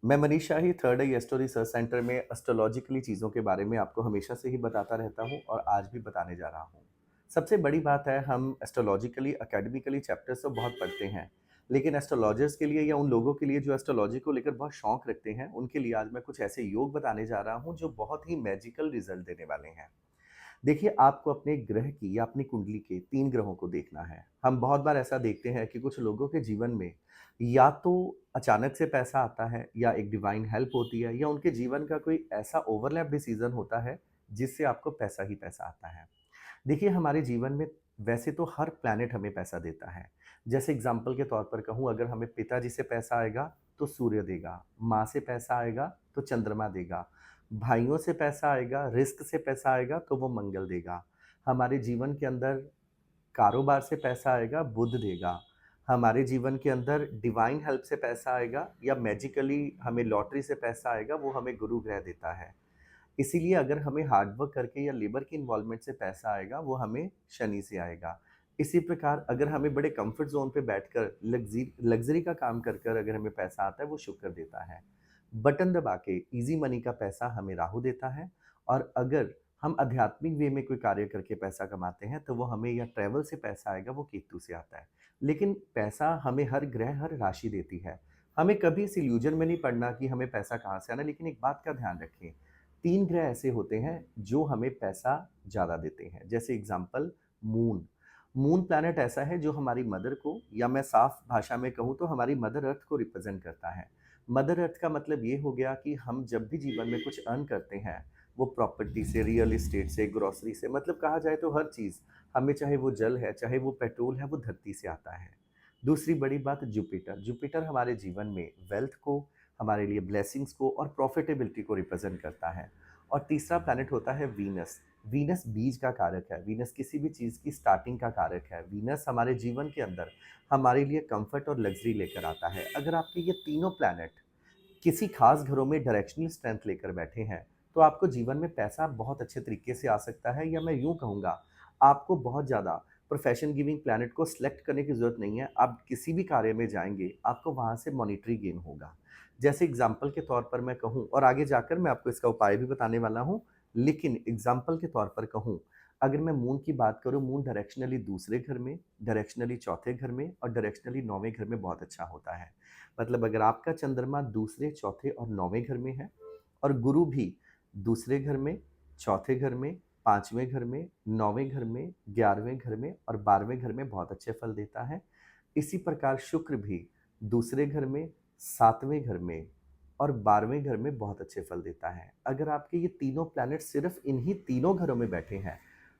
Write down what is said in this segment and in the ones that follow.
मैं मनीष शाही थर्ड आई astro research centre में astrologically चीज़ों के बारे में आपको हमेशा से ही बताता रहता हूँ और आज भी बताने जा रहा हूँ। सबसे बड़ी बात है हम एस्ट्रोलॉजिकली एकेडमिकली चैप्टर्स तो बहुत पढ़ते हैं, लेकिन एस्ट्रोलॉजर्स के लिए या उन लोगों के लिए जो एस्ट्रोलॉजी को लेकर बहुत शौक रखते हैं, उनके लिए आज मैं कुछ ऐसे योग बताने जा रहा हूँ जो बहुत ही मैजिकल रिजल्ट देने वाले हैं। देखिए, आपको अपने ग्रह की या अपनी कुंडली के 3 ग्रहों को देखना है। हम बहुत बार ऐसा देखते हैं कि कुछ लोगों के जीवन में या तो अचानक से पैसा आता है या एक डिवाइन हेल्प होती है या उनके जीवन का कोई ऐसा ओवरलैप डिसीज़न होता है, जिससे आपको पैसा ही पैसा आता है। देखिए, हमारे जीवन में वैसे तो हर प्लैनेट हमें पैसा देता है। जैसे एग्ज़ाम्पल के तौर पर कहूँ अगर हमें पिताजी से पैसा आएगा, तो सूर्य देगा, माँ से पैसा आएगा, तो चंद्रमा देगा, भाइयों से पैसा आएगा, रिज़्क से पैसा आएगा, तो वो मंगल देगा। हमारे जीवन के अंदर कारोबार से पैसा आएगा, बुध देगा। हमारे जीवन के अंदर डिवाइन हेल्प से पैसा आएगा या मैजिकली हमें लॉटरी से पैसा आएगा, वो हमें गुरु ग्रह देता है। इसीलिए अगर हमें हार्ड वर्क करके या लेबर की इन्वॉल्वमेंट से पैसा आएगा, वो हमें शनि से आएगा। इसी प्रकार अगर हमें बड़े कंफर्ट ज़ोन पे बैठकर लग्ज़री का काम कर कर अगर हमें पैसा आता है, वो शुक्र देता है। बटन दबा के ईज़ी मनी का पैसा हमें राहु देता है और अगर हम आध्यात्मिक वे में कोई कार्य करके पैसा कमाते हैं, तो वो हमें या ट्रैवल से पैसा आएगा, वो केतु से आता है। लेकिन पैसा हमें हर ग्रह, हर राशि देती है। हमें कभी इस इल्यूज़न में नहीं पड़ना कि हमें पैसा कहाँ से आना है, लेकिन एक बात का ध्यान रखें 3 ग्रह ऐसे होते हैं जो हमें पैसा ज़्यादा देते हैं। जैसे एग्ज़ाम्पल मून। मून प्लैनेट ऐसा है जो हमारी मदर को या मैं साफ भाषा में कहूँ तो हमारी मदर अर्थ को रिप्रेज़ेंट करता है। मदर अर्थ का मतलब ये हो गया कि हम जब भी जीवन में कुछ अर्न करते हैं, वो प्रॉपर्टी से, रियल एस्टेट से, ग्रोसरी से मतलब कहा जाए तो हर चीज़, हमें चाहे वो जल है, चाहे वो पेट्रोल है, वो धरती से आता है। दूसरी बड़ी बात जुपिटर। जुपिटर हमारे जीवन में वेल्थ को, हमारे लिए ब्लेसिंग्स को और प्रॉफिटेबिलिटी को रिप्रेजेंट करता है। और तीसरा प्लैनेट होता है वीनस। वीनस बीज का कारक है, वीनस किसी भी चीज़ की स्टार्टिंग का कारक है। वीनस हमारे जीवन के अंदर हमारे लिए कंफर्ट और लग्जरी लेकर आता है। अगर आपके ये तीनों प्लैनेट किसी खास घरों में डायरेक्शनल स्ट्रेंथ लेकर बैठे हैं, तो आपको जीवन में पैसा बहुत अच्छे तरीके से आ सकता है या मैं यूँ कहूँगा, आपको बहुत ज़्यादा प्रोफेशन गिविंग प्लैनेट को सिलेक्ट करने की ज़रूरत नहीं है। आप किसी भी कार्य में जाएँगे, आपको वहाँ से मॉनेटरी गेन होगा। जैसे एग्ज़ाम्पल के तौर पर मैं कहूँ और आगे जाकर मैं आपको इसका उपाय भी बताने वाला हूँ, लेकिन एग्ज़ाम्पल के तौर पर कहूँ, अगर मैं मून की बात करूँ, मून डायरेक्शनली दूसरे घर में, डायरेक्शनली चौथे घर में और डायरेक्शनली 9वें घर में बहुत अच्छा होता है। मतलब अगर आपका चंद्रमा दूसरे, चौथे और 9वें घर में है और गुरु भी दूसरे घर में, चौथे घर में, 5वें घर में, 9वें घर में, 11वें घर में और 12वें घर में बहुत अच्छे फल देता है। इसी प्रकार शुक्र भी दूसरे घर में, 7वें घर में और 12वें घर में बहुत अच्छे फल देता है। अगर आपके ये तीनों प्लैनेट सिर्फ़ इन्हीं तीनों घरों में बैठे हैं,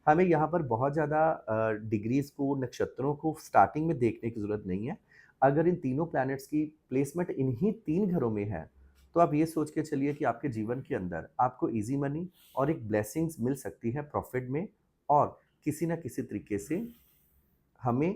हमें यहाँ पर बहुत ज़्यादा डिग्रीज़ को, नक्षत्रों को स्टार्टिंग में देखने की ज़रूरत नहीं है। अगर इन तीनों प्लैनेट्स की प्लेसमेंट इन्हीं 3 घरों में है, तो आप ये सोच के चलिए कि आपके जीवन के अंदर आपको ईज़ी मनी और एक ब्लेसिंग्स मिल सकती है प्रॉफ़िट में और किसी न किसी तरीके से हमें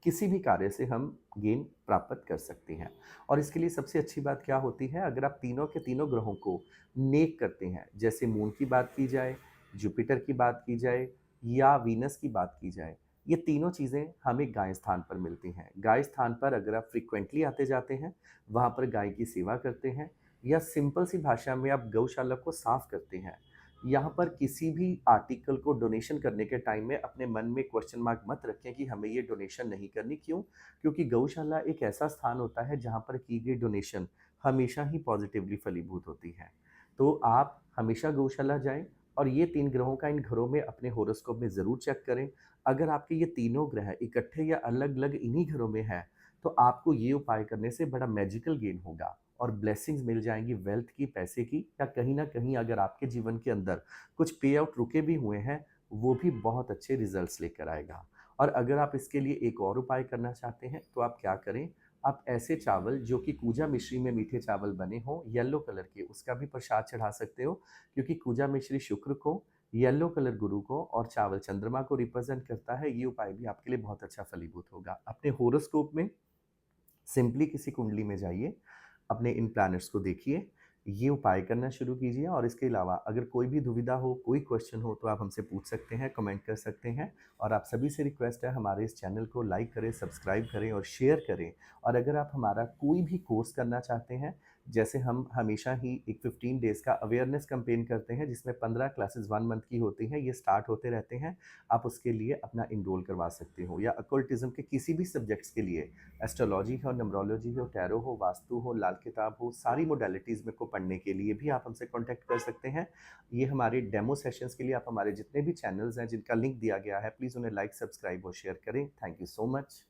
किसी भी कार्य से हम गेन प्राप्त कर सकते हैं। और इसके लिए सबसे अच्छी बात क्या होती है, अगर आप तीनों के तीनों ग्रहों को नेक करते हैं, जैसे मून की बात की जाए, जुपिटर की बात की जाए या वीनस की बात की जाए, ये तीनों चीज़ें हमें गाय स्थान पर मिलती हैं। गाय स्थान पर अगर आप फ्रीक्वेंटली आते जाते हैं, वहाँ पर गाय की सेवा करते हैं या सिंपल सी भाषा में आप गौशाला को साफ करते हैं, यहाँ पर किसी भी आर्टिकल को डोनेशन करने के टाइम में अपने मन में क्वेश्चन मार्क मत रखें कि हमें ये डोनेशन नहीं करनी। क्यों? क्योंकि गौशाला एक ऐसा स्थान होता है जहाँ पर की गई डोनेशन हमेशा ही पॉजिटिवली फलीभूत होती है। तो आप हमेशा गौशाला जाएँ और ये 3 ग्रहों का इन घरों में अपने हॉरोस्कोप में ज़रूर चेक करें। अगर आपके ये तीनों ग्रह इकट्ठे या अलग-अलग इन्हीं घरों में हैं, तो आपको ये उपाय करने से बड़ा मैजिकल गेन होगा और ब्लेसिंग्स मिल जाएँगी वेल्थ की, पैसे की या कहीं न कहीं अगर आपके जीवन के अंदर कुछ पे आउट रुके भी हुए हैं, वो भी बहुत अच्छे रिज़ल्ट्स लेकर आएगा। और अगर आप इसके लिए एक और उपाय करना चाहते हैं, तो आप क्या करें, आप ऐसे चावल जो कि कूजा मिश्री में मीठे चावल बने हों, येलो कलर के, उसका भी प्रसाद चढ़ा सकते हो क्योंकि कूजा मिश्री शुक्र को, येलो कलर गुरु को और चावल चंद्रमा को रिप्रेज़ेंट करता है। ये उपाय भी आपके लिए बहुत अच्छा फलीभूत होगा। अपने हॉरोस्कोप में सिंपली किसी कुंडली में जाइए, अपने इन प्लैनेट्स को देखिए, ये उपाय करना शुरू कीजिए और इसके अलावा अगर कोई भी दुविधा हो, कोई क्वेश्चन हो तो आप हमसे पूछ सकते हैं, कमेंट कर सकते हैं और आप सभी से रिक्वेस्ट है हमारे इस चैनल को लाइक करें, सब्सक्राइब करें और शेयर करें। और अगर आप हमारा कोई भी कोर्स करना चाहते हैं, जैसे हम हमेशा ही एक 15 डेज़ का अवेयरनेस कैंपेन करते हैं जिसमें 15 क्लासेस 1 मंथ की होती हैं, ये स्टार्ट होते रहते हैं। आप उसके लिए अपना एनरोल करवा सकते हो या अकल्टिज़्म के किसी भी सब्जेक्ट्स के लिए एस्ट्रोलॉजी हो, न्यूमरोलॉजी हो, टैरो हो, वास्तु हो, लाल किताब हो, सारी मोडालिटीज़ में को पढ़ने के लिए भी आप हमसे कॉन्टैक्ट कर सकते हैं। ये हमारे डेमो सेशंस के लिए आप हमारे जितने भी चैनल्स हैं जिनका लिंक दिया गया है, प्लीज़ उन्हें लाइक, सब्सक्राइब और शेयर करें। Thank you so much.